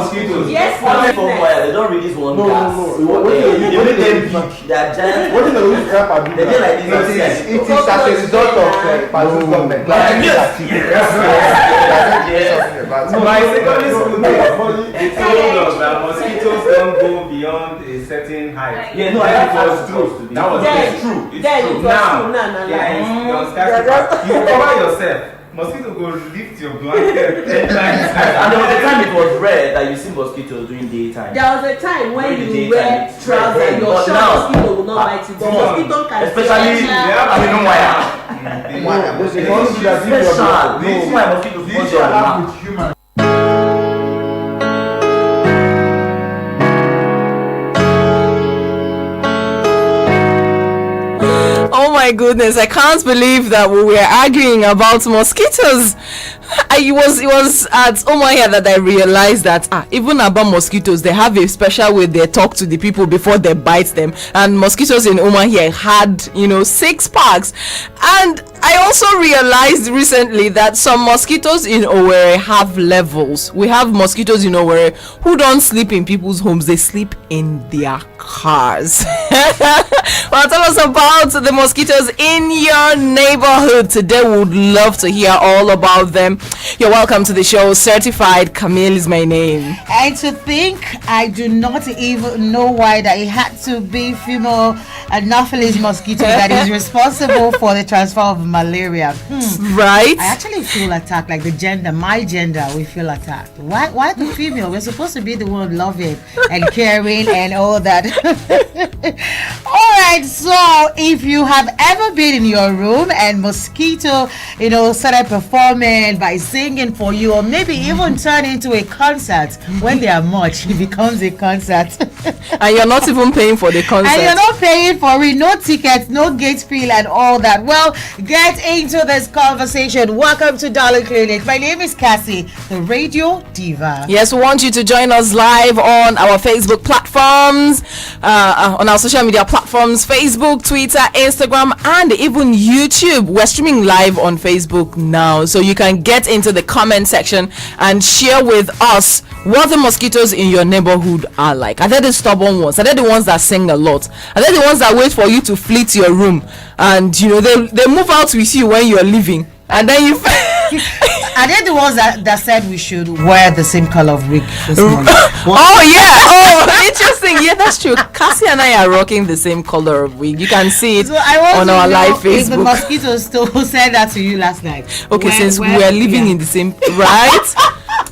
mosquitoes. Yes, they don't release one gas. What They make them big. They are giant. What is the use grandpa do? They get like this. It is as a result of Pazu's government. My secondary school they told us that mosquitoes don't go beyond a certain height. Yeah, no, I think it was true. That was true. It's true. Now, you cover yourself. Mosquito go lift your blanket 10 times. And there was a time it was rare that you see mosquitoes during daytime. There was a time when you wear trousers, your short mosquito will not bite you, but mosquito can especially wire. Special. This is why mosquitoes This allow with human. Oh my goodness, I can't believe that we were arguing about mosquitoes. It was at Omaya that I realized that even about mosquitoes, they have a special way they talk to the people before they bite them. And mosquitoes in Omaya had, 6 packs. And I also realized recently that some mosquitoes in Owerri have levels. We have mosquitoes in Owerri who don't sleep in people's homes, they sleep in their cars. Well, tell us about the mosquitoes in your neighborhood. Today we would love to hear all about them. You're welcome to the show. Certified Camille is my name. And to think, I do not even know why that it had to be female Anopheles mosquito that is responsible for the transfer of malaria. Right? I actually feel attacked, like the gender, my gender, we feel attacked. Why the female? We're supposed to be the one loving and caring and all that. Alright, so if you have ever been in your room and mosquito, started performing by singing for you, or maybe even turn into a concert, when they are much, it becomes a concert. And you're not even paying for the concert. And you're not paying for it, no tickets, no gate fee and all that. Well, get into this conversation. Welcome to Darling Clinic. My name is Cassey, the radio diva. Yes, we want you to join us live on our Facebook platforms, on our social media platforms, Facebook, Twitter, Instagram, and even YouTube. We're streaming live on Facebook now, so you can get into the comment section and share with us what the mosquitoes in your neighborhood are like. Are they the stubborn ones? Are they the ones that sing a lot? Are they the ones that wait for you to flee to your room and they move out with you when you're leaving, and then you Are they the ones that said we should wear the same color of wig this morning? Oh yeah, interesting. Yeah, that's true. Cassey and I are rocking the same color of wig. You can see it So I want on to our know live if the Facebook. mosquitoes still said that to you last night. Okay, since we are living in the same, right?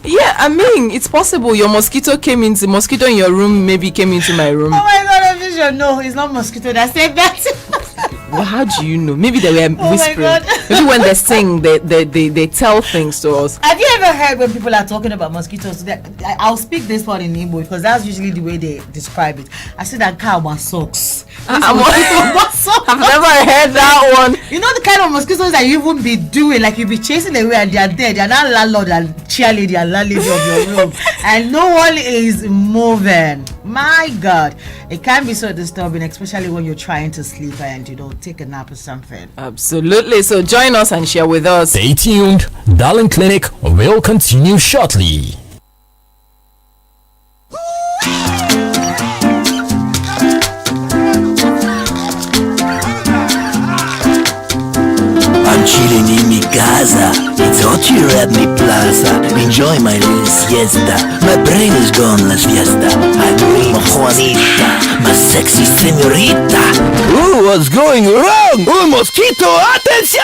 Yeah, I mean, it's possible your mosquito in your room maybe came into my room. Oh my God, Vision, no, it's not mosquito that said that. Well, how do you know? Maybe they were whispering. God. Maybe when they sing, they tell things to us. Have you ever heard when people are talking about mosquitoes? I'll speak this one in Igbo because that's usually the way they describe it. I said that cow was socks. I've never heard that one. You know the kind of mosquitoes that you even be doing, like you be chasing away and they are dead. They are not landlord and cheerleader and landlady of your room, and no one is moving. My God, it can be so disturbing, especially when you're trying to sleep and take a nap or something. Absolutely. So join us and share with us. Stay tuned. Darling Clinic will continue shortly. I'm chilling in mi casa, it's hot here at mi plaza. Enjoy my little siesta, my brain is gone, let's fiesta. I dream of Juanita, my sexy señorita. Ooh, what's going wrong? Un mosquito, atención!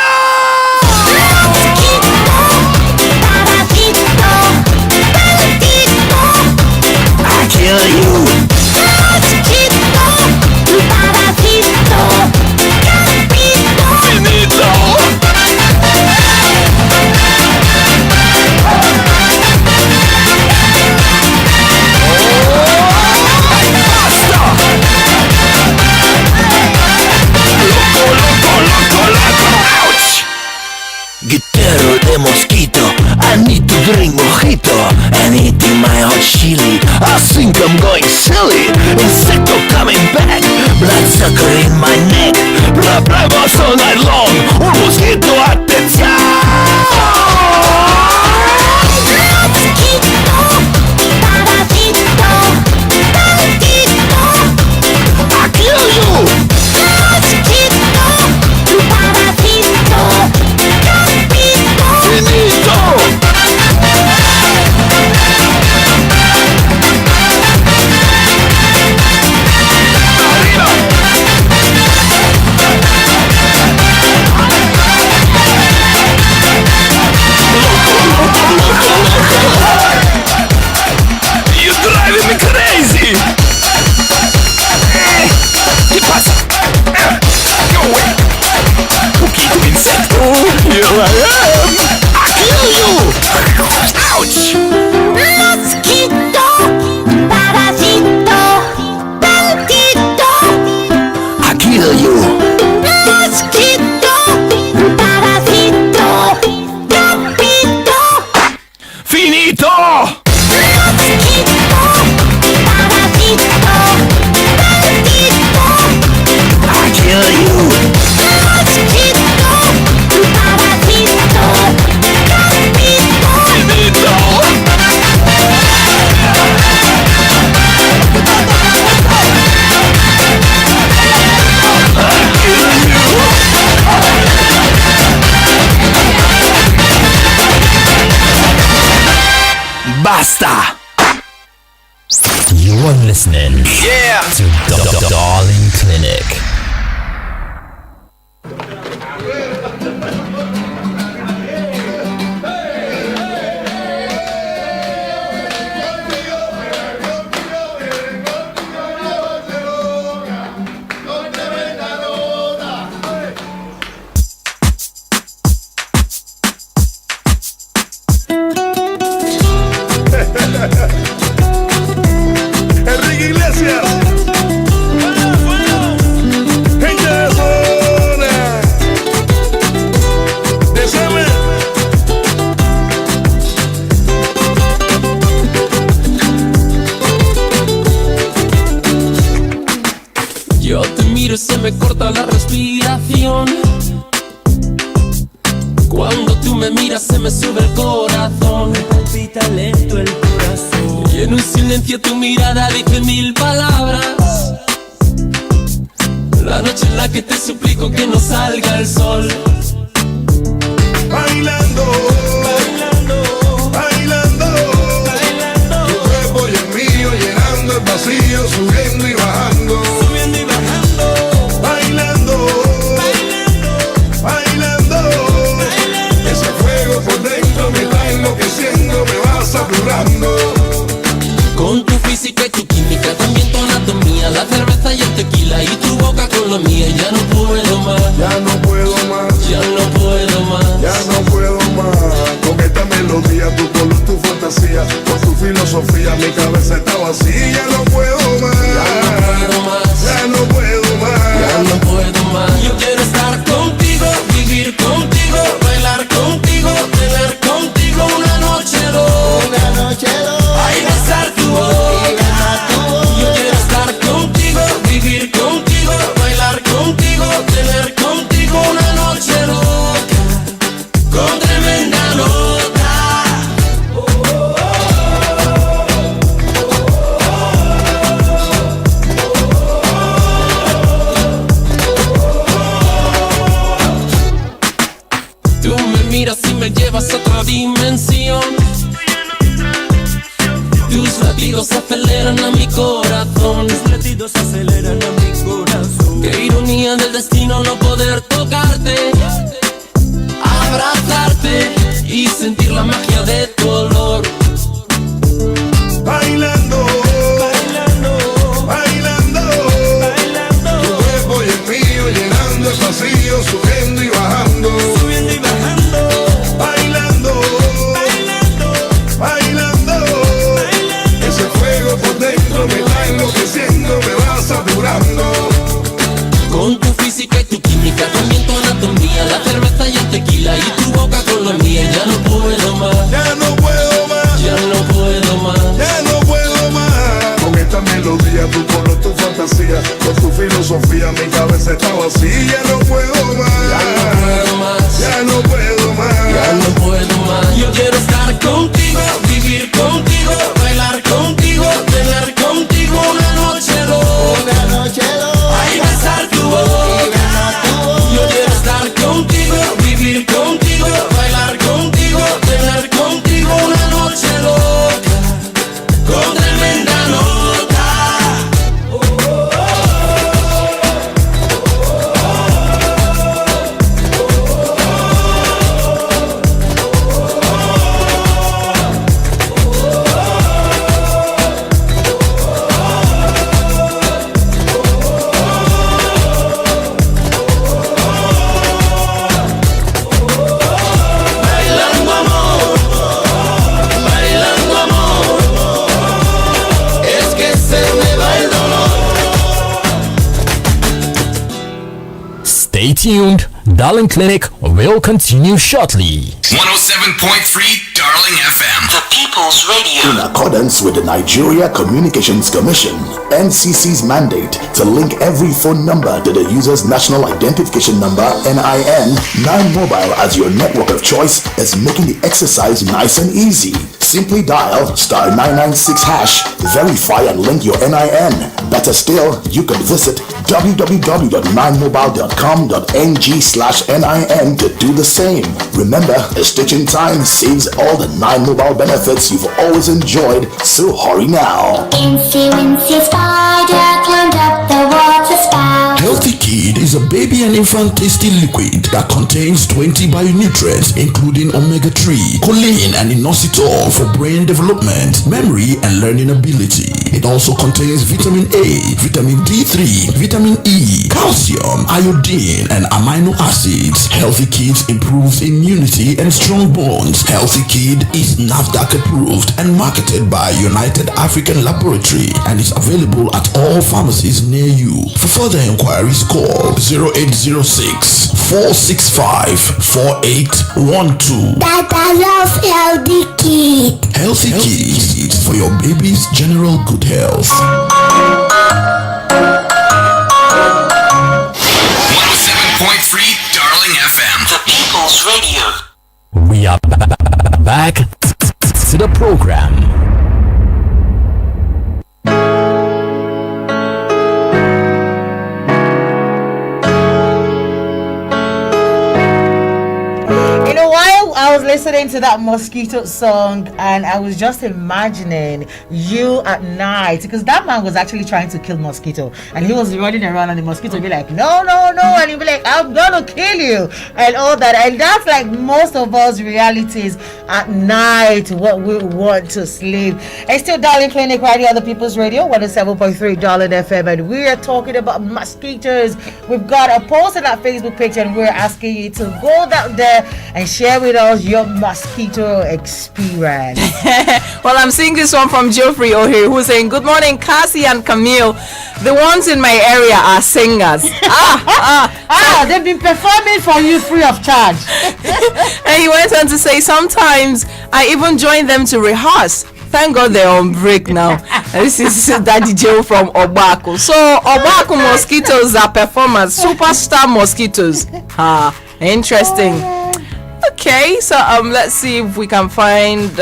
I kill you. Finito. Guitarro de mosquito, I need to drink mojito and eating my hot chili. I think I'm going silly. Insecto coming back, bloodsucker in my neck. Blah blah blah all night long. Un mosquito, atención! You are listening to Darling Clinic. Enrique Iglesias. Gente de zona. Désame. Yo te miro y se me corta la respiración. Cuando tú me miras se me sube el corazón. Me palpita lento el corazón. Y en un silencio tu mirada dice 1000 palabras. La noche en la que te suplico que no salga el sol. Bailando, bailando, bailando, bailando. Tu cuerpo y el mío llenando el vacío, subiendo y bajando, subiendo y bajando. Bailando, bailando, bailando, bailando. Ese fuego por dentro me va enloqueciendo, me va saturando. Con tu física y tu química, también tu anatomía, la cerveza y el tequila y tu boca con la mía. Ya no puedo más, ya no puedo más, ya no puedo más, ya no puedo más. Con esta melodía, tu color, tu fantasía, con tu filosofía, mi cabeza está vacía. Ya no puedo más, ya no puedo más, ya no puedo más, ya no puedo más. Yo quiero estar contigo, vivir contigo, bailar contigo, tener contigo una noche loca, ay, besar tu boca. Yo quiero estar contigo, vivir contigo, bailar contigo, tener contigo una noche loca, con tremenda nota. Tú me miras y me llevas a otra dimensión. Tus latidos aceleran a mi corazón. Tus latidos aceleran a mi corazón. Qué ironía del destino no poder tocarte, abrazarte y sentir la magia de tu olor. bailando, bailando, bailando, bailando. Tu cuerpo y el mío llenando el vacío, subiendo y bajando, subiendo y bajando. Bailando, bailando, bailando, bailando. Ese fuego por dentro me va enloqueciendo, me va saturando. Con tu física y tu química, también tu anatomía, la cerveza y el tequila y tu boca con la mía. Ya no puedo más, Ya no puedo más, ya no puedo más, ya no puedo más. Con esta melodía, tu color, tu fantasía, con tu filosofía, mi cabeza está vacía. Ya no puedo más, ya no puedo más, ya no puedo más, ya no puedo más. Yo quiero estar contigo, vivir contigo, bailar contigo, tener contigo una noche loca, ay, besar tu boca. Yo quiero estar contigo, vivir contigo, bailar contigo, tener contigo una noche loca, con tremenda nota. Bailando amor, bailando amor, es que se me va el dolor. Stay tuned. Darling Clinic will continue shortly. 107.3 Darling FM. The People's Radio. In accordance with the Nigeria Communications Commission, NCC's mandate to link every phone number to the user's national identification number, NIN, 9 Mobile as your network of choice is making the exercise nice and easy. Simply dial star 996 hash, verify and link your NIN. Better still, you can visit www.9mobile.com.ng/NIN to do the same. Remember, a stitch in time saves all the 9Mobile benefits you've always enjoyed, so hurry now. Incy Wincy Spider climbed up the water spout. Healthy Kid is a baby and infant tasty liquid that contains 20 bionutrients including omega-3, choline and inositol for brain development, memory and learning ability. It also contains vitamin A, vitamin D3, vitamin E, calcium, iodine and amino acids. Healthy Kids improves immunity and strong bones. Healthy Kid is NAFDAC approved and marketed by United African Laboratory and is available at all pharmacies near you. For further inquiries, call 0806 465 4812. Dada loves Healthy Kid. Healthy Kids for your baby's general good health. 107.3 Darling FM. The People's Radio. We are back to the program. While I was listening to that Mosquito song and I was just imagining you at night, because that man was actually trying to kill Mosquito and he was running around and the Mosquito would be like, no, and he'd be like, I'm gonna kill you and all that. And that's like most of us realities at night, what we want to sleep. It's still Darling Clinic right here on the People's Radio 107.3 Darling FM, and we are talking about mosquitoes. We've got a post on that Facebook page and we're asking you to go down there and share with us your mosquito experience. Well, I'm seeing this one from Geoffrey O'Hare, who's saying, good morning, Cassey and Camille. The ones in my area are singers. They've been performing for you free of charge. And he went on to say, sometimes I even join them to rehearse. Thank God they're on break now. This is Daddy Joe from Obako. So Obako mosquitoes are performers, superstar mosquitoes. Interesting. Okay, so let's see if we can find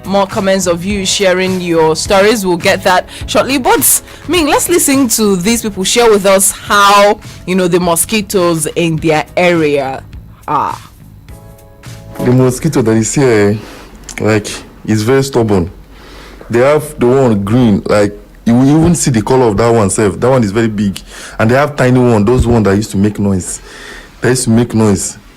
more comments of you sharing your stories. We'll get that shortly. But let's listen to these people share with us how the mosquitoes in their area are. The mosquito that is here, is very stubborn. They have the one green, you will even see the color of that one self. That one is very big, and they have tiny one. Those one that used to make noise.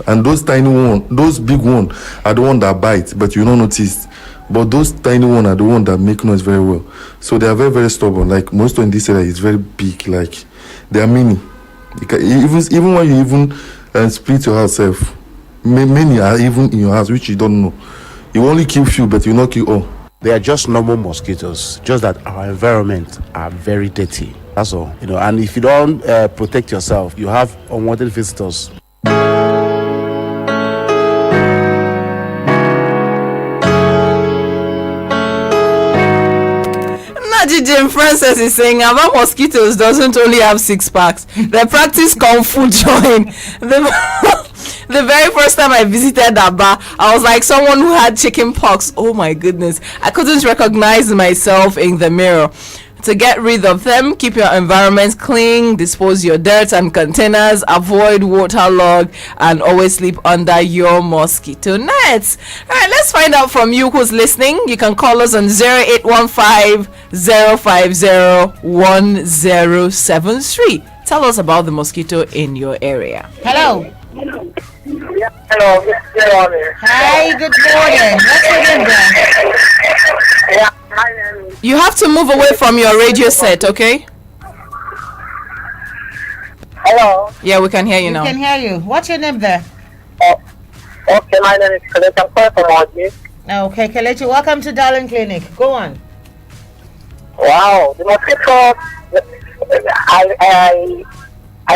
And those tiny one, those big one are the one that bite, but you don't notice. But those tiny one are the one that make noise very well. So they are very, very stubborn. Most in this area is very big. They are many. Even when you split your house self, many are even in your house, which you don't know. You only kill few, but you not kill all. They are just normal mosquitoes, just that our environment are very dirty. That's all. And if you don't protect yourself, you have unwanted visitors. Jim Francis is saying about mosquitoes doesn't only have 6 packs. They practice Kung Fu join. The very first time I visited that bar, I was like someone who had chicken pox. Oh my goodness. I couldn't recognize myself in the mirror. To get rid of them, keep your environment clean, dispose your dirt and containers, avoid waterlog, and always sleep under your mosquito nets. Alright, let's find out from you who's listening. You can call us on 0815-050-1073. Tell us about the mosquito in your area. Hello. Hello. Hi, good morning. What's your name there? Yeah. You have to move away from your radio set, okay? Hello. Yeah, we can hear you now. We can hear you. What's your name there? Okay, my name is Kelechi. I'm calling from Oji. Okay, Kelechi, welcome to Darling Clinic. Go on. Wow, the mosquito. I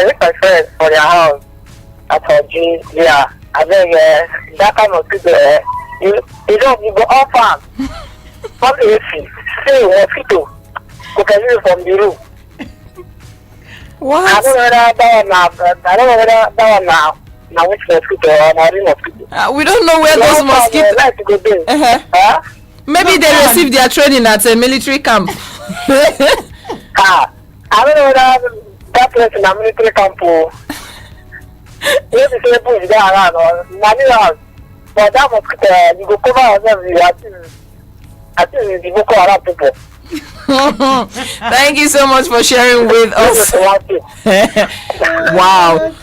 with my friends for their house at Oji. Yeah, I think that kind of mosquito. You go off farm. From AC, say mosquito, who can use from the room. What? I don't know whether that one now which mosquito or not mosquito. We don't know where those mosquitoes. Maybe they received their training at a military camp. I don't know that place in a military camp. Maybe say bush there around or Manila. But that mosquito, you go cover yourself. I think the Boko Haram people. Thank you so much for sharing with us. Wow.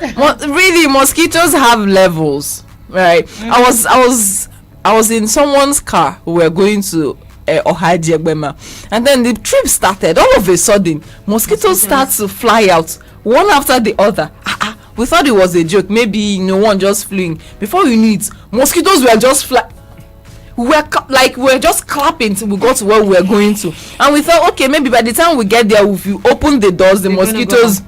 Really, mosquitoes have levels, right? I was in someone's car. We were going to Ohajegbema, and then the trip started. All of a sudden, mosquitoes start to fly out one after the other. We thought it was a joke. Maybe one just flew in. Before you knew it, mosquitoes were just flying. We were just clapping till we got to where we were going to, and we thought, okay, maybe by the time we get there, if you open the doors, the mosquitoes.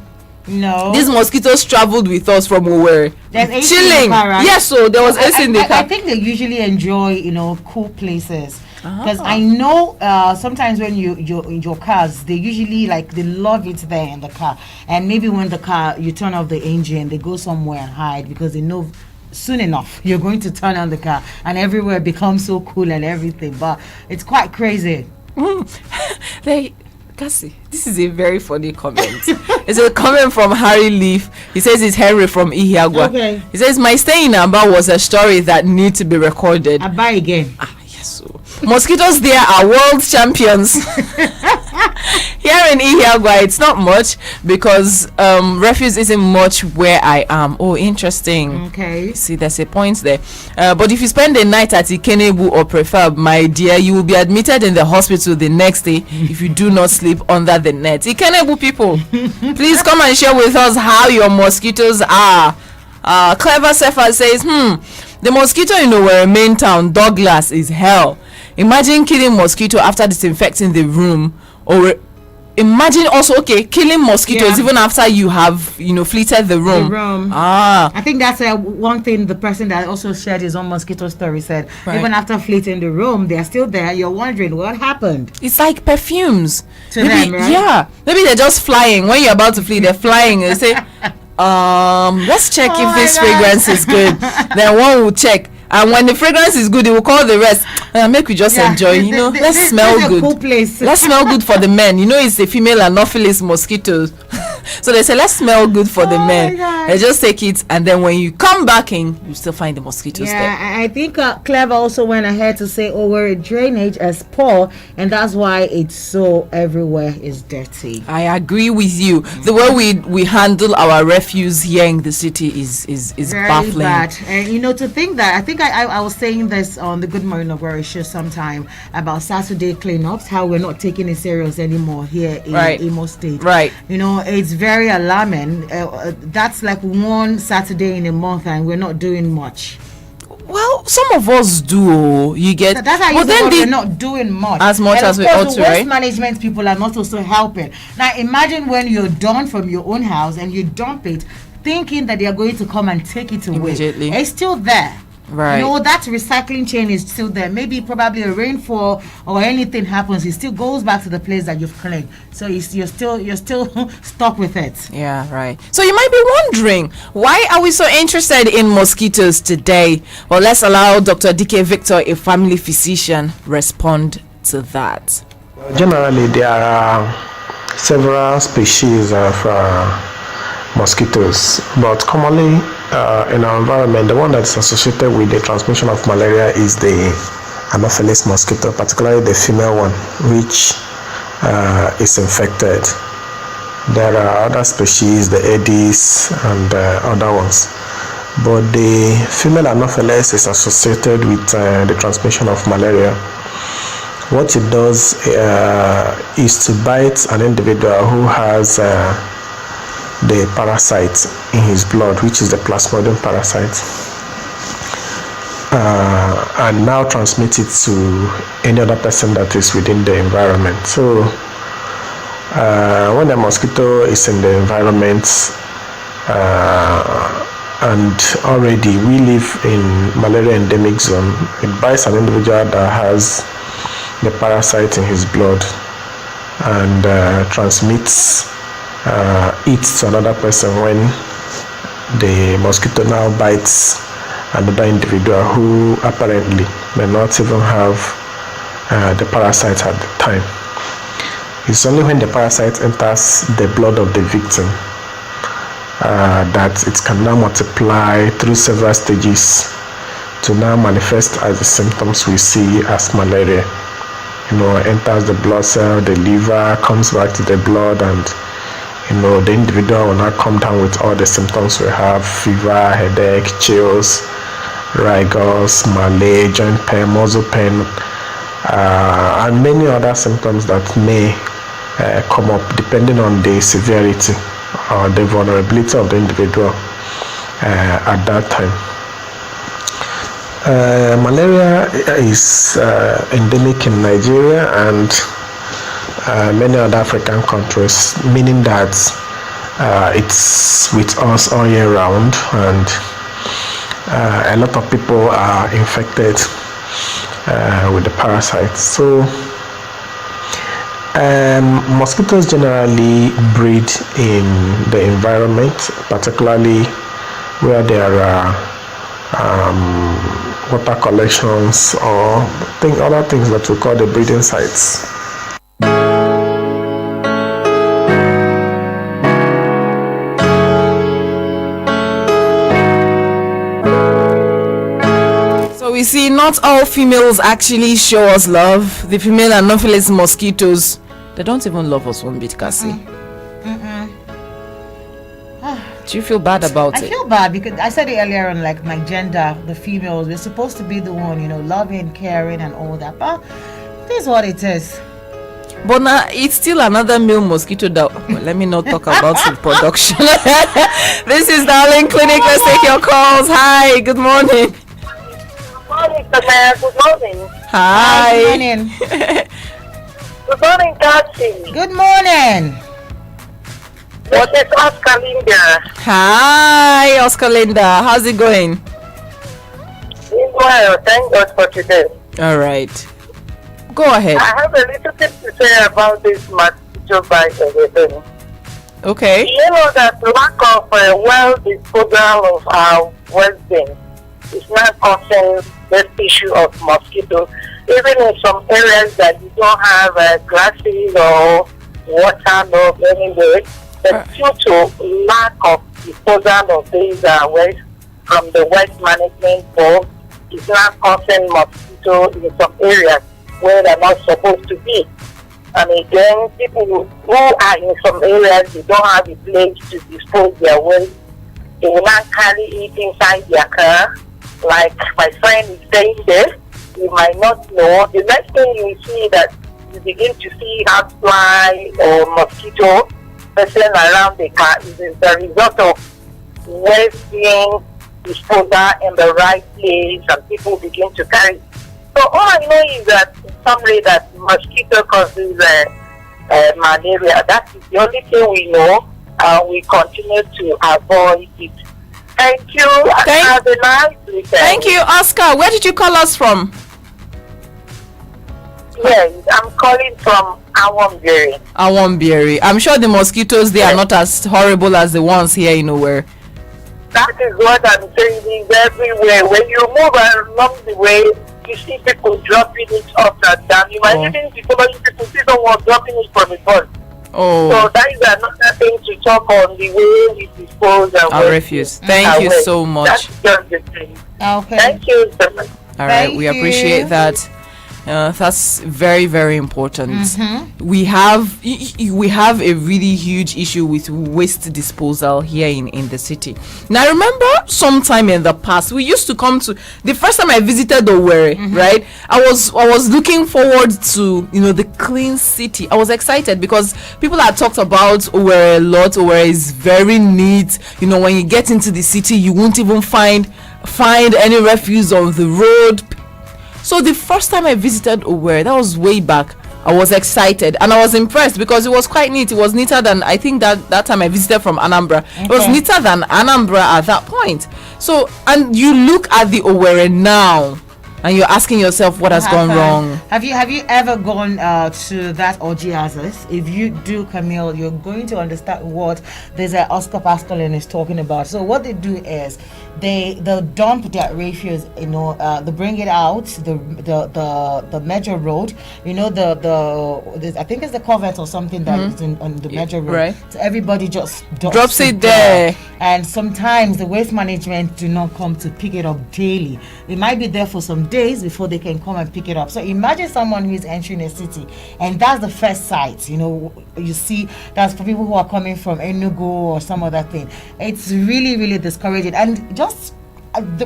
No. These mosquitoes traveled with us from Owerri. Chilling. Right? Yes, so there was AC in the car. I think they usually enjoy, cool places. Because I know sometimes when you're in your cars, they usually they love it there in the car. And maybe when you turn off the engine, they go somewhere and hide because they know soon enough you're going to turn on the car and everywhere becomes so cool and everything. But it's quite crazy. Cassey, this is a very funny comment. It's a comment from Harry Leaf. He says it's Henry from Ihiagwa. Okay. He says my stay in Aba was a story that needs to be recorded. Aba again. Yes. So mosquitoes there are world champions. Here in Ihiagwa, it's not much because refuse isn't much where I am. Oh, interesting. Okay. See, there's a point there. But if you spend the night at Ikenebu or Prefab, my dear, you will be admitted in the hospital the next day if you do not sleep under the net. Ikenebu people, please come and share with us how your mosquitoes are. Clever Sefa says, the mosquito in our main town, Douglas, is hell. Imagine killing mosquito after disinfecting the room, or imagine also killing mosquitoes even after you have fleeted the room. I think that's one thing the person that also shared his own mosquito story said. Right. Even after fleeting the room, they're still there. You're wondering what happened. It's like perfumes to them, right? Yeah, maybe they're just flying. When you're about to flee, they're flying. They say let's check if this fragrance is good. Then one will check, and when the fragrance is good, they will call the rest. Make we just enjoy, let's smell good. Cool place. Let's smell good for the men. It's a female Anopheles mosquito. So they say let's smell good for the men. They just take it, and then when you come back in, you still find the mosquitoes there. I think Clever also went ahead to say, we're drainage as poor, and that's why it's so everywhere is dirty. I agree with you. The way we handle our refuse here in the city is very baffling. Bad. And to think that, I think I was saying this on the Good Morning Ogwari show sometime about Saturday cleanups, how we're not taking it serious anymore here in Imo State. Right. It's very alarming. That's like one Saturday in a month and we're not doing much. Well, some of us do. You get, that's how we're not doing much as much as we ought to, right? Management people are not also helping. Now, imagine when you're done from your own house and you dump it, thinking that they are going to come and take it away. Immediately. It's still there. Right. That probably chain is still there. Maybe probably a rainfall or anything happens, it still goes back to the place that you've cleaned. So you're still stuck with it. Yeah, right. So you might be wondering, why are we so interested in mosquitoes today? Well, let's allow Dr. DK Victor, a family physician, respond to that. Generally, there are several species of mosquitoes, but commonly in our environment, the one that's associated with the transmission of malaria is the Anopheles mosquito, particularly the female one, which is infected. There are other species, the Aedes and other ones, but the female Anopheles is associated with the transmission of malaria. What it does is to bite an individual who has the parasite in his blood, which is the Plasmodium parasite, and now transmit it to any other person that is within the environment. So when a mosquito is in the environment, and already we live in malaria endemic zone, it bites an individual that has the parasite in his blood and transmits it to another person when the mosquito now bites another individual who apparently may not even have the parasite at the time. It's only when the parasite enters the blood of the victim that it can now multiply through several stages to now manifest as the symptoms we see as malaria. Enters the blood cell, the liver, comes back to the blood, and the individual will now come down with all the symptoms we have: fever, headache, chills, rigors, malaise, joint pain, muscle pain, and many other symptoms that may come up depending on the severity or the vulnerability of the individual at that time. Malaria is endemic in Nigeria and many other African countries, meaning that it's with us all year round, and a lot of people are infected with the parasites. So mosquitoes generally breed in the environment, particularly where there are water collections or other things that we call the breeding sites. So we see not all females actually show us love. The female Anopheles mosquitoes, they don't even love us one bit, Cassey. Do you feel bad about it? I feel bad because I said it earlier on, like my gender, the females, we're supposed to be the one, loving, caring, and all that. But this is what it is. But now it's still another male mosquito that. Well, let me not talk about reproduction. This is Darling Clinic. Let's take your calls. Hi, good morning. Good morning, Camille. Good morning. Hi. Good morning. Good morning, Cassey. Good morning. This is Oscar Linda. Hi, Oscar Linda. How's it going? Doing well. Thank God for today. All right. Go ahead. I have a little bit to say about this mosquito bite everything. Okay. You know that lack of well disposal of our waste bin is not causing this issue of mosquitoes. Even in some areas that you don't have grasses or water or anywhere, but due to lack of disposal of these waste from the waste management board, is not causing mosquitoes in some areas where they're not supposed to be. And again, people who are in some areas, they don't have a place to dispose their waste. They will not carry it inside their car. Like my friend is saying there, you might not know. The next thing you see that you begin to see housefly or mosquito person around the car is the result of waste being disposed in the right place, and people begin to carry. So all I know is that in summary that mosquito causes malaria. That is the only thing we know, and we continue to avoid it. Thank you. Have a nice weekend. Thank you, Oscar. Where did you call us from? Yes, I'm calling from Awambieri. Awambieri. I'm sure the mosquitoes there are not as horrible as the ones here in Owerri. That is what I'm saying, is everywhere. When you move along the way, you see people dropping it up and down. You might even be following people, see someone dropping it from a bus. Oh. So that is another thing to talk on, the way we dispose and I refuse. Thank you so much. That's just the thing. Okay. Thank you so much. All right, we appreciate that. That's very, very important. We have a really huge issue with waste disposal here in the city. Now, I remember sometime in the past we used to come to the first time I visited Owerri, right? I was looking forward to the clean city. I was excited because people had talked about Owerri a lot. Owerri is very neat. When you get into the city, you won't even find any refuse on the road. So the first time I visited Owerri, that was way back, I was excited and I was impressed because it was quite neat. It was neater than, I think that time I visited from Anambra. Okay. It was neater than Anambra at that point. So, and you look at the Owerri now, and you're asking yourself what has gone wrong. Have you ever gone to that orgy Azis? If you do, Camille, you're going to understand what there's an Oscar Pascaline is talking about. So what they do is they'll dump their ratios, they bring it out the major road, I think it's the Corvette or something that is on the major road. Right. So everybody just drops it there. And sometimes the waste management do not come to pick it up daily. It might be there for some days before they can come and pick it up. So imagine someone who is entering a city, and that's the first site. You see, that's for people who are coming from Enugu or some other thing. It's really, really discouraging. And just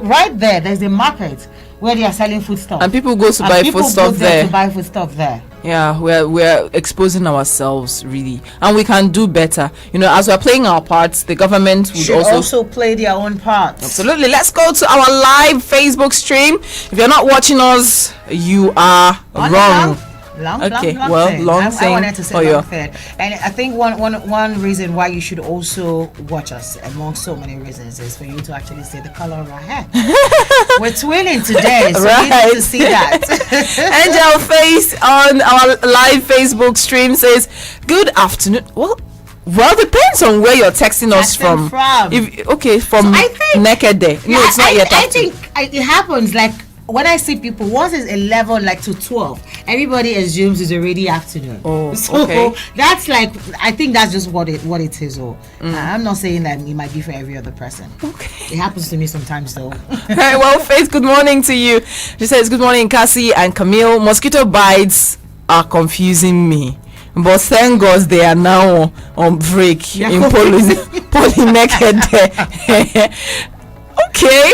right there's a market where they are selling foodstuff, and people go to buy foodstuff there. Yeah, we're exposing ourselves really, and we can do better. As we're playing our parts, the government should also play their own parts. Absolutely. Let's go to our live Facebook stream. If you're not watching us, you are wrong. Long thing. I wanted to say long thing. And I think one reason why you should also watch us, among so many reasons, is for you to actually see the color of our hair. We're twinning today, so you need to see that. Angel Face on our live Facebook stream says, "Good afternoon." Well, depends on where you're texting us from. From Naked Day. No, it's not yet. I think it happens like when I see people, once it's 11 to 12, everybody assumes it's already afternoon. So that's I think that's just what it is. I'm not saying that it might be for every other person. It happens to me sometimes though. Right, well, Faith, good morning to you. She says, "Good morning, Cassey and Camille. Mosquito bites are confusing me, but thank God they are now on break in Poly Naked Day." Okay.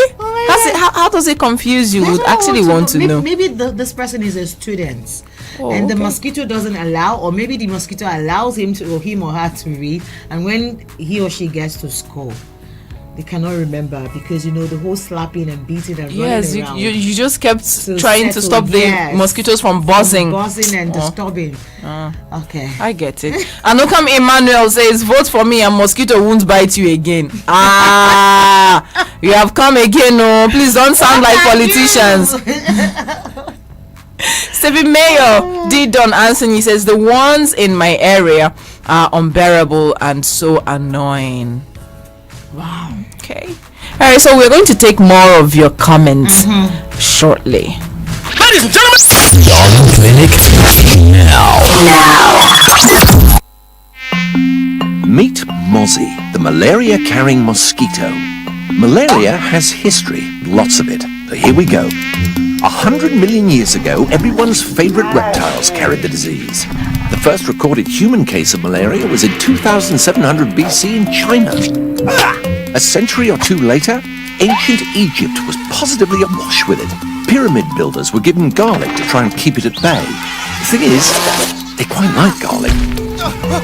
How does it confuse you? Would actually want to know. Maybe this person is a student, and the mosquito doesn't allow, or maybe the mosquito allows him or her to read, and when he or she gets to school, they cannot remember because the whole slapping and beating and running around. you just kept trying to stop the mosquitoes from buzzing and disturbing. Okay, I get it. Anokam Emmanuel says, "Vote for me and mosquito won't bite you again." You have come again. No, please don't sound like politicians. Stephen Mayor D. Don Anthony says, "The ones in my area are unbearable and so annoying." Wow. Okay. All right, so we're going to take more of your comments shortly. Ladies and gentlemen, Darling Clinic now. Meet Mozzie, the malaria-carrying mosquito. Malaria has history, lots of it. So here we go. 100 million years ago, everyone's favorite reptiles carried the disease. The first recorded human case of malaria was in 2700 BC in China. A century or two later, ancient Egypt was positively awash with it. Pyramid builders were given garlic to try and keep it at bay. The thing is, they quite like garlic.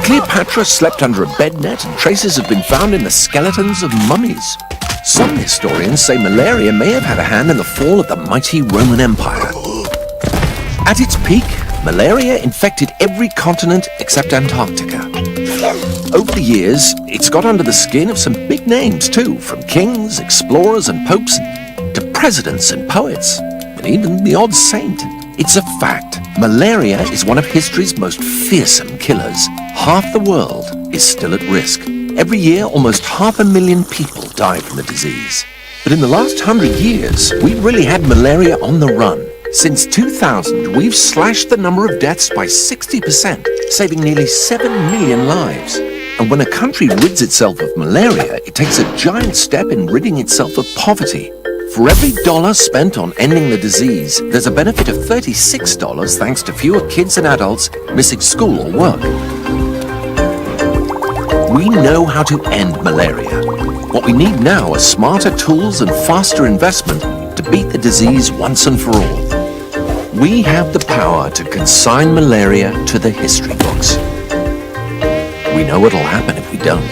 Cleopatra slept under a bed net, and traces have been found in the skeletons of mummies. Some historians say malaria may have had a hand in the fall of the mighty Roman Empire. At its peak, malaria infected every continent except Antarctica. Over the years, it's got under the skin of some big names too, from kings, explorers and popes, to presidents and poets, and even the odd saint. It's a fact. Malaria is one of history's most fearsome killers. Half the world is still at risk. Every year, almost 500,000 people die from the disease. But in the last 100 years, we've really had malaria on the run. Since 2000, we've slashed the number of deaths by 60%, saving nearly 7 million lives. And when a country rids itself of malaria, it takes a giant step in ridding itself of poverty. For every dollar spent on ending the disease, there's a benefit of $36 thanks to fewer kids and adults missing school or work. We know how to end malaria. What we need now are smarter tools and faster investment to beat the disease once and for all. We have the power to consign malaria to the history books. We know what'll happen if we don't.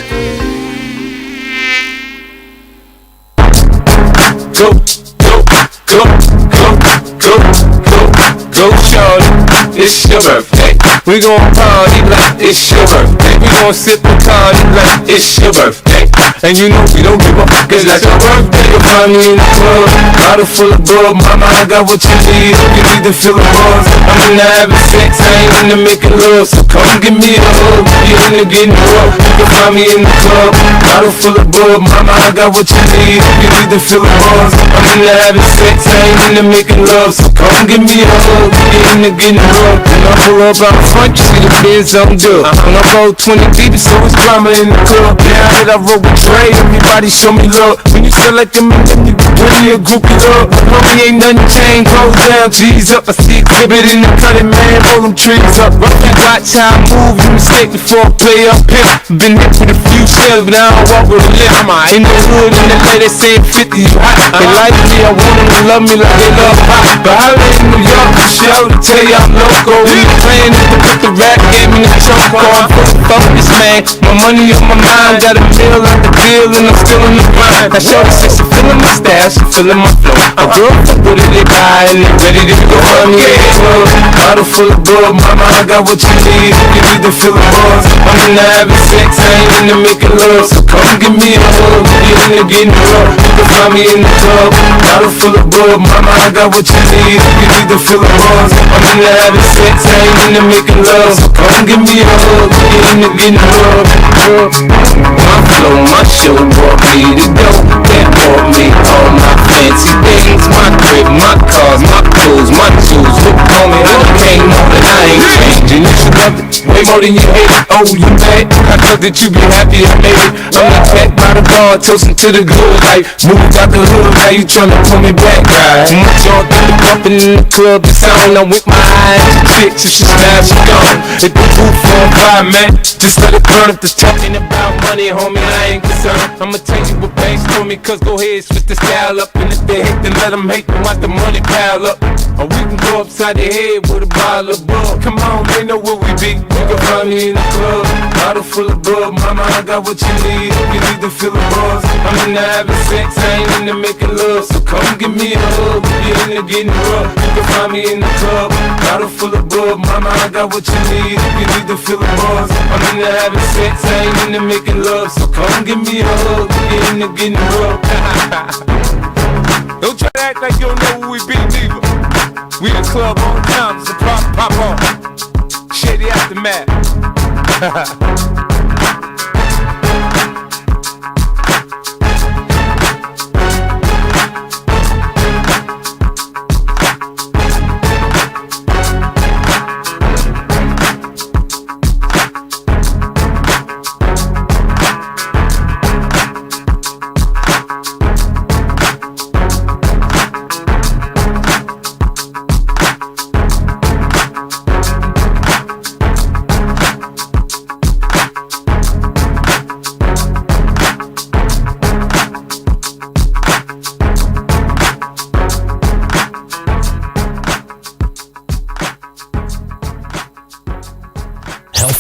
Go, shawty. it's your birthday. We gon' party like it's your birthday. We gon' sip and party like it's your birthday. And you know we don't give a fuck, it's like your birthday. You'll find me in the club, bottle full of bub. Mama, I got what you need, if you need to feel the buzz. I'm into having sex, I ain't into making love. So come give me a hug, you into getting rough. You can find me in the club, bottle full of bub. Mama, I got what you need, if you need to feel the buzz. I'm into having sex, I ain't into making love. So come give me a hug, you into getting rough. When I pull up out front, you see the Benz on dub. When I roll 20 deep, so it's drama in the club. Yeah, I hit, I roll with Dre, everybody show me love. When you feel like them, you bring me a groupie up. Homie, ain't nothing changed, close down, G's up. I see exhibit in the cutting, man, roll them trees up. You watch how I move, you mistake before I play up here. Been hit with a few shells, but I don't walk with a limp. In the hood, in the lady saying 50, you hot. They like me, I want them to love me like they love pop. But I live in New York, for show to tell you I'm loco. We the plan is to put the rap game in the choke. I'm fully focused, man. My money on my mind, got a meal out the deal, and I'm still in the grind. Now shorty says she feeling my style, she feeling my flow. A girl fuck with it, they buy, and they ready to go on me at the club. Bottle full of bub, mama, I got what you need, if you need to feel the buzz. I'm into having sex, I ain't into making love. So come give me a hug, you into getting rough. You can find me in the club, bottle full of bub, mama, I got what you need, if you need to feel the buzz. I'm into having sex, I ain't into making love. So come give me a hug, you into getting rough. My flow, my show brought me to go. That brought me all my fancy things. My crib, my cars, my clothes, my shoes. Look on me, I came on and I ain't changing. You should love it way more than you hate it. Oh, you mad? I thought that you be happy I made it. I'm not back by the bar, toasting to the good life. Moved out the hood, now you tryna pull me back, right? Too much on the bumping in the club, the sound. I'm with my eyes, chick, so she smash, she gone. Hit the roof on fire, man. Just let it burn up the talking about money, homie, I ain't concerned. I'ma tell you what banks told me, cause go ahead, switch the style up. And if they hate, then let them hate, then watch the money pile up. Or we can go upside the head with a bottle of bug. Come on, they know where we be. You can find me in the club, bottle full of bug. Mama, I got what you need, if you need to feel the buzz. I'm into having sex, I ain't into making love. So come give me a hug, if you into getting rough. You can find me in the club, bottle full of bug. Mama, I got what you need, if you need to feel the buzz. I'm into having sex, I ain't into making love. So come give me a hug, if you into getting rough. Don't try to act like you don't know who we be, Diva. We the club on time, so pop on. Shady aftermath.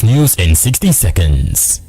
News in 60 seconds.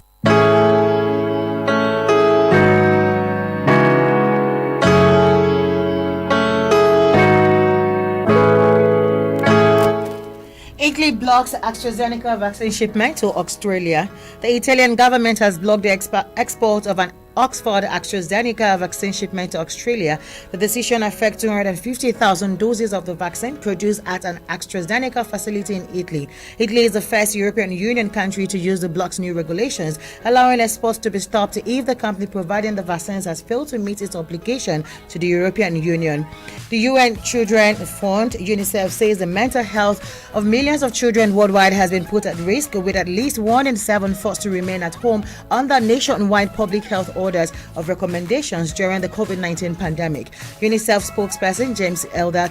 Italy blocks AstraZeneca vaccine shipment to Australia. The Italian government has blocked the export of an Oxford AstraZeneca vaccine shipment to Australia. The decision affects 250,000 doses of the vaccine produced at an AstraZeneca facility in Italy. Italy is the first European Union country to use the bloc's new regulations, allowing exports to be stopped if the company providing the vaccines has failed to meet its obligation to the European Union. The UN Children Fund, UNICEF, says the mental health of millions of children worldwide has been put at risk, with at least 1 in 7 forced to remain at home under nationwide public health orders of recommendations during the COVID-19 pandemic. UNICEF spokesperson James Elder,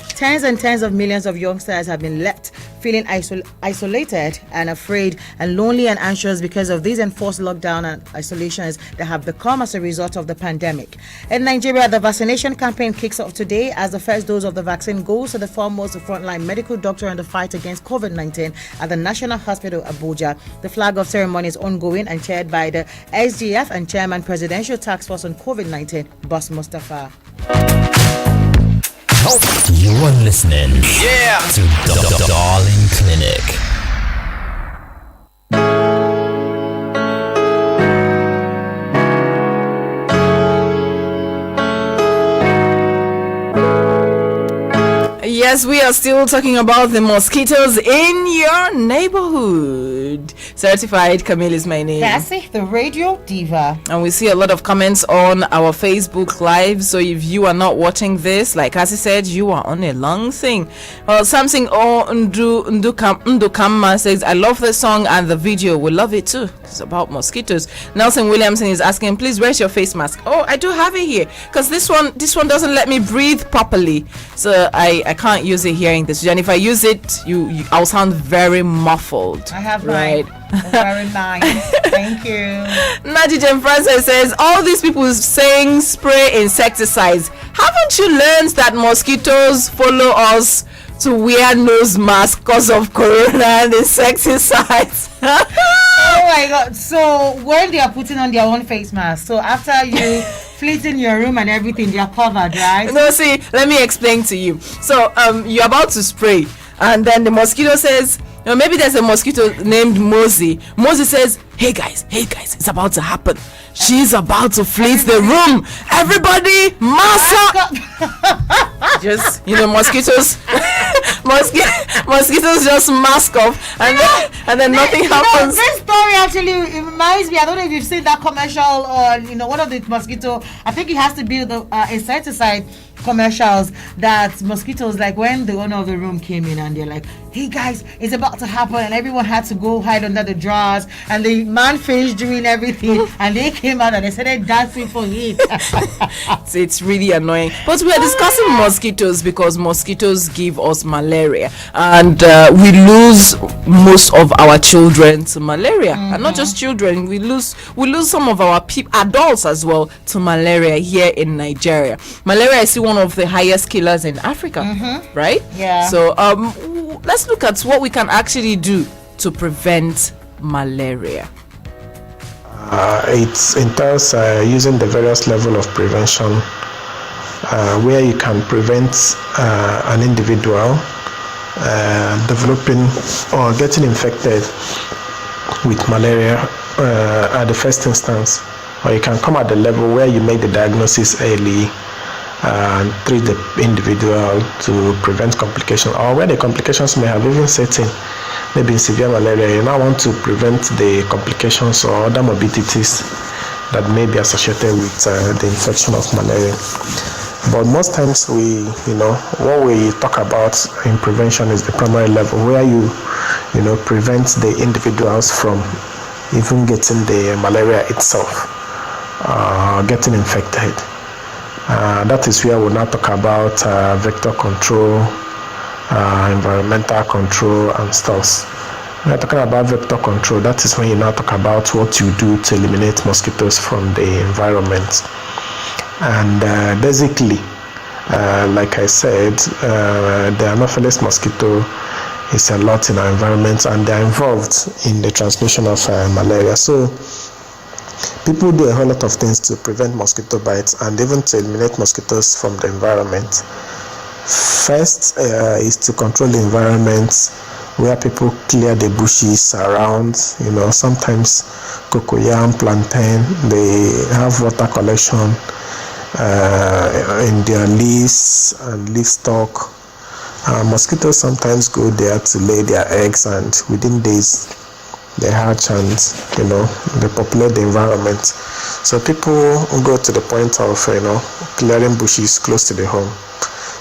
tens and tens of millions of youngsters have been left feeling isolated and afraid and lonely and anxious because of these enforced lockdown and isolations that have become as a result of the pandemic. In Nigeria, the vaccination campaign kicks off today as the first dose of the vaccine goes to the foremost frontline medical doctor in the fight against COVID-19 at the National Hospital, Abuja. The flag of ceremony is ongoing and chaired by the SGF and Chairman Presidential Task Force on COVID-19, Boss Mustafa. Health You are listening to Darling Clinic. Yes, we are still talking about the mosquitoes in your neighborhood. Certified Camille is my name. Cassey, the radio diva. And we see a lot of comments on our Facebook Live. So if you are not watching this, like Cassey said, you are on a long thing. Something Ndukama says, I love the song and the video. We love it too. It's about mosquitoes. Nelson Williamson is asking, please, where's your face mask? Oh, I do have it here. Because this one doesn't let me breathe properly. So I can't use it here in the studio. And if I use it, I'll sound very muffled. I have right. Very nice. Thank you. Nadija Francis says, all these people saying spray insecticides. Haven't you learned that mosquitoes follow us to wear nose masks because of corona and insecticides? Oh my god. So when they are putting on their own face mask, so after you flit in your room and everything, they are covered, right? No, see, let me explain to you. So you're about to spray, and then the mosquito says, maybe there's a mosquito named Mosey. Mosey says, hey guys, it's about to happen. She's about to flit the room. Everybody, mask up. Just, mosquitoes mosquitoes just mask off, and then nothing happens. This story actually reminds me, I don't know if you've seen that commercial on one of the mosquito, I think it has to be the insecticide commercials, that mosquitoes, like when the owner of the room came in and they're like, hey guys, it's about to happen, and everyone had to go hide under the drawers, and the man finished doing everything and they came out and they started dancing for him. So it's really annoying, but we are discussing mosquitoes because mosquitoes give us malaria, and we lose most of our children to malaria. And not just children, we lose some of our adults as well to malaria here in Nigeria. Malaria is one of the highest killers in Africa, right? Yeah. So let's look at what we can actually do to prevent malaria. It entails using the various level of prevention, where you can prevent an individual developing or getting infected with malaria at the first instance, or you can come at the level where you make the diagnosis early and treat the individual to prevent complications, or where the complications may have even set in, maybe in severe malaria. You now want to prevent the complications or other morbidities that may be associated with the infection of malaria. But most times what we talk about in prevention is the primary level, where you prevent the individuals from even getting the malaria itself, getting infected. That is where we'll now talk about vector control, environmental control and stuff. When you're talking about vector control, that is when you now talk about what you do to eliminate mosquitoes from the environment. And basically, like I said, the Anopheles mosquito is a lot in our environment, and they are involved in the transmission of malaria. So people do a whole lot of things to prevent mosquito bites and even to eliminate mosquitoes from the environment. First is to control the environment, where people clear the bushes around. Sometimes cocoyam, plantain, they have water collection in their leaves and leaf stalk. Mosquitoes sometimes go there to lay their eggs, and within days they hatch and they populate the environment. So people go to the point of clearing bushes close to the home,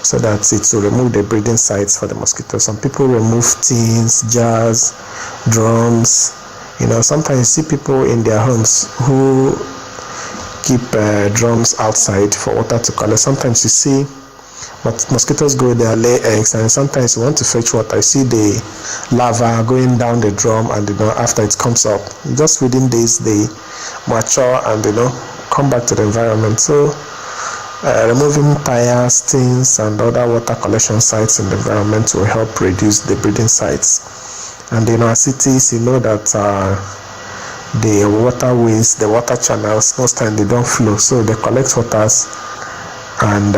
so that it will remove the breeding sites for the mosquitoes. Some people remove tins, jars, drums. Sometimes you see people in their homes who keep drums outside for water to collect. Sometimes you see mosquitoes go there, lay eggs, and sometimes you want to fetch water, you see the larva going down the drum, and after it comes up, just within days they mature and come back to the environment. So removing tires, tins, and other water collection sites in the environment will help reduce the breeding sites. And in our cities, that the waterways, the water channels, most times they don't flow, so they collect waters and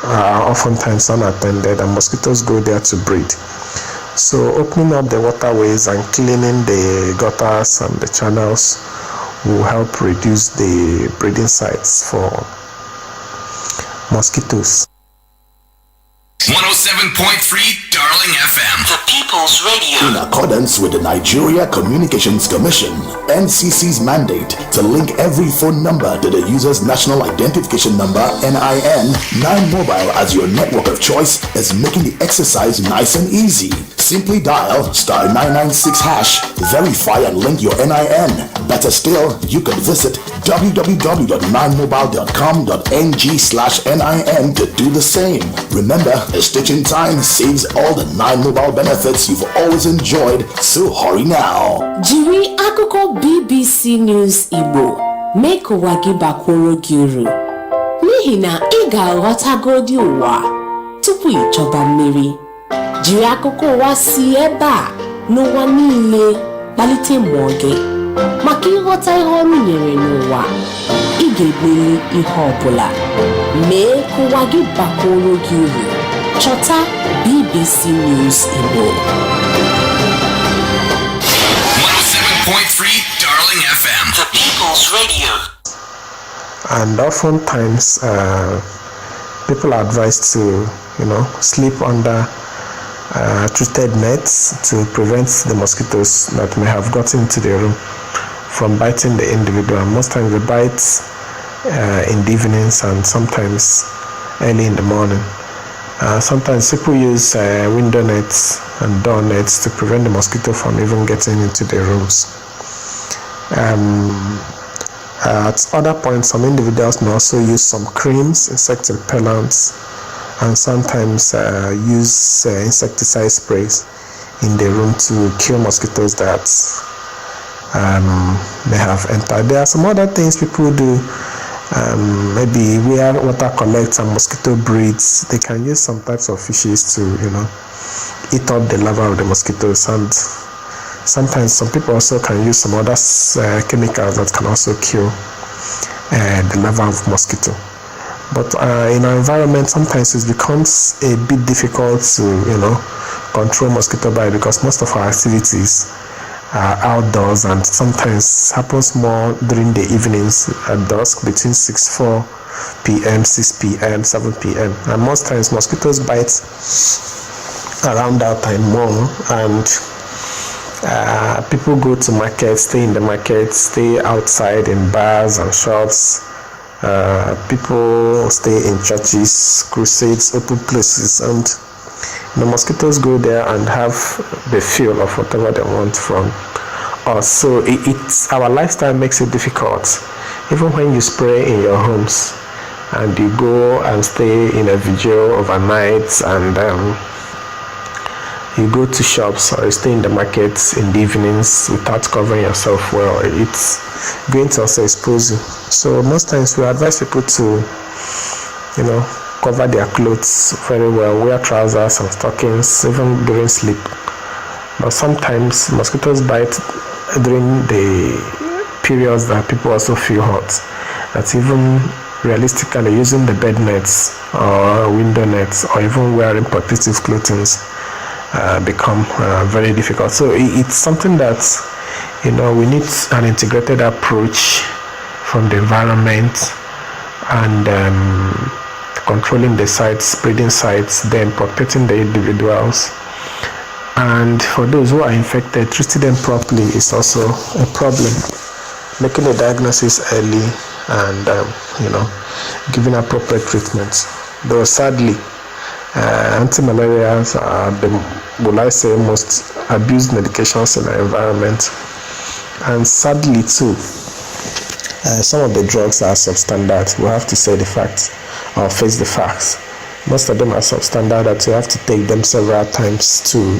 are oftentimes unattended, and mosquitoes go there to breed. So opening up the waterways and cleaning the gutters and the channels will help reduce the breeding sites for mosquitoes. 107.3 Darling FM. The People's Radio. In accordance with the Nigeria Communications Commission, NCC's mandate to link every phone number to the user's national identification number, NIN, 9Mobile as your network of choice is making the exercise nice and easy. Simply dial *996#, verify and link your NIN. Better still, you can visit www.9mobile.com.ng/NIN to do the same. Remember, a stitch in time saves all the 9Mobile benefits you've always enjoyed, so hurry now. Jiri akụkọ BBC News Igbo mee ka ụwa gị bakwuru gị uru, n'ihi na ị ga-aghọtagodi ụwa tupu ịchọba mmeri. Jiri akụkọ ụwa si ebe a n'ụwa niile kpalite mmụọ gị maka ịghọta ihe ọrụ nyere n'ụwa. Ị ga-egbeli ihe ọbụla mee ka ụwa gị bakwuru gị uru. Chọta BBC News Igbo. 107.3 Darling FM. The People's Radio. And oftentimes, people are advised to, sleep under treated nets to prevent the mosquitoes that may have gotten into the room from biting the individual. Most times they bite in the evenings and sometimes early in the morning. Sometimes people use window nets and door nets to prevent the mosquito from even getting into the rooms. At other points, some individuals may also use some creams, insect repellents, and sometimes use insecticide sprays in the room to kill mosquitoes that may have entered. There are some other things people do. Maybe where water collects and mosquito breeds, they can use some types of fishes to, eat up the larvae of the mosquitoes. And sometimes some people also can use some other chemicals that can also kill the larvae of mosquito. But in our environment, sometimes it becomes a bit difficult to, control mosquito bite because most of our activities outdoors, and sometimes happens more during the evenings at dusk between 4 p.m., 6 p.m., 7 p.m. And most times mosquitoes bite around that time more, and people go to markets, stay in the market, stay outside in bars and shops. People stay in churches, crusades, open places, and the mosquitoes go there and have the feel of whatever they want from us. So it's our lifestyle makes it difficult. Even when you spray in your homes and you go and stay in a vigil overnight, and you go to shops or you stay in the markets in the evenings without covering yourself well, it's going to also expose you. So most times we advise people to, cover their clothes very well, wear trousers and stockings even during sleep. But sometimes mosquitoes bite during the periods that people also feel hot. That's even realistically using the bed nets or window nets or even wearing protective clothing become very difficult. So it's something that we need an integrated approach from the environment and controlling the sites, breeding sites, then protecting the individuals. And for those who are infected, treating them properly is also a problem. Making a diagnosis early and giving appropriate treatment. Though sadly, anti-malarials are the, most abused medications in our environment. And sadly too, some of the drugs are substandard. We have to say the facts or face the facts. Most of them are substandard that you have to take them several times to,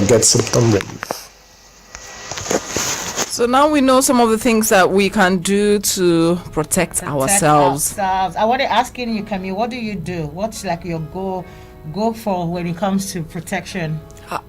get symptom relief. So now we know some of the things that we can do to protect ourselves. I want to ask you, Camille, what do you do? What's like your go for when it comes to protection?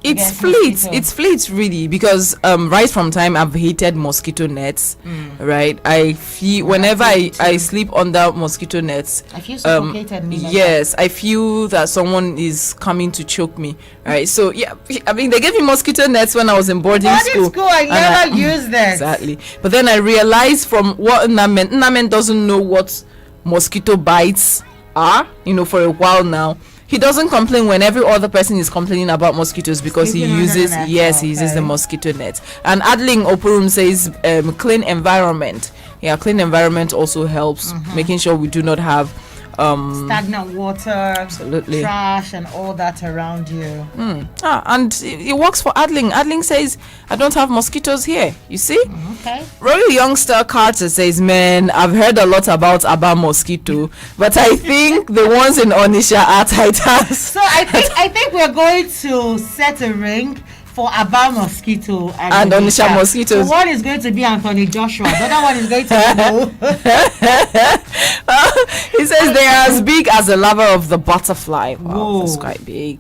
It's against fleets. mosquito? It's fleets really because right from time I've hated mosquito nets. Right, I feel whenever I sleep under mosquito nets. I feel suffocated. Yes, I feel that someone is coming to choke me. Right, so yeah, I mean they gave me mosquito nets when I was in boarding school. I never used that. Exactly, but then I realized from what Namen doesn't know what mosquito bites are. For a while now. He doesn't complain when every other person is complaining about mosquitoes because he uses the mosquito net. And Adling Opurum says clean environment. Yeah, clean environment also helps making sure we do not have stagnant water, trash and all that around you. And it works for Adling. Adling says I don't have mosquitoes here. You see? Okay. Royal Youngster Carter says, man, I've heard a lot about mosquito, but I think the ones in Onisha are titans. So I think we're going to set a ring for Aba mosquito and Onisha mosquitoes. So one is going to be Anthony Joshua. The other one is going to be he says they are as big as the larva of the butterfly. Wow, that's quite big.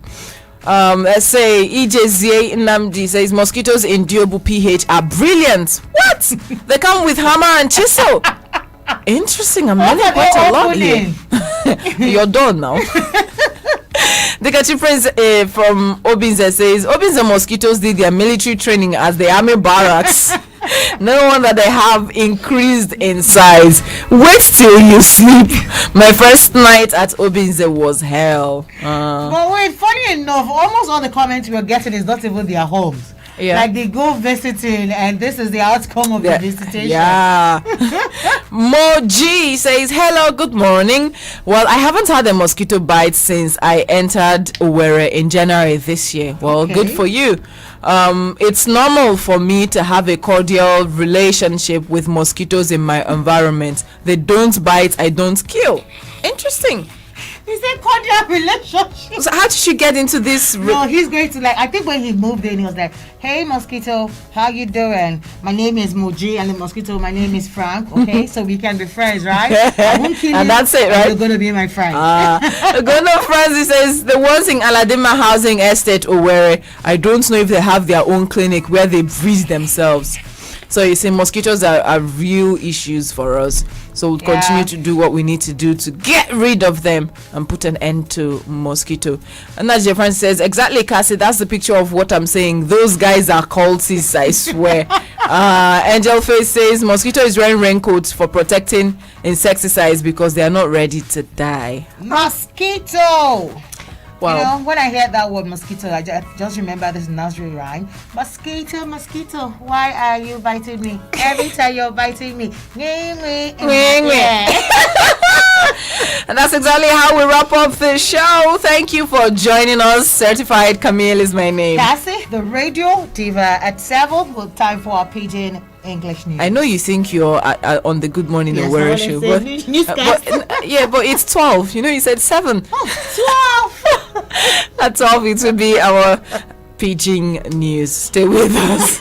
Let's say EJZA Nnamdi says mosquitoes in Diobu PH are brilliant. What? They come with hammer and chisel. Interesting. I'm learning quite a lot here. You're done now. The Kachi Prince from Obinze says Obinze mosquitoes did their military training as the army barracks. No wonder they have increased in size. Wait till you sleep. My first night at Obinze was hell. But wait, funny enough, almost all the comments we're getting is not even their homes. Yeah. Like they go visiting and this is the outcome of the visitation. Yeah. Mo G says, hello, good morning. Well, I haven't had a mosquito bite since I entered Owerri in January this year. Well, good for you. It's normal for me to have a cordial relationship with mosquitoes in my environment. They don't bite, I don't kill. Interesting. Is a cordial relationship? So how did you get into this? No, he's going to I think when he moved in, he was like, hey, mosquito, how you doing? My name is Moji, and the mosquito, my name is Frank. Okay, so we can be friends, right? I won't kill and you, that's it, right? You're going to be my friend. Gono Francis says, the ones in Aladima Housing Estate, Owerri, I don't know if they have their own clinic where they breed themselves. So you see, mosquitoes are real issues for us. So we'll continue to do what we need to do to get rid of them and put an end to mosquito. And as your friend says, exactly, Cassey, that's the picture of what I'm saying. Those guys are cultists, I swear. Angel Face says, mosquito is wearing raincoats for protecting insecticides because they are not ready to die. Mosquito! Wow. When I hear that word mosquito, I just remember this nursery rhyme. Mosquito, mosquito, why are you biting me? Every time you're biting me. And that's exactly how we wrap up the show. Thank you for joining us. Certified Camille is my name. Cassey, the radio diva at 7 with time for our pidgin English news. I know you think you're on the Good Morning Owerri show, but it's 12. You said 7. 12. At 12 it will be our pidgin news. Stay with us.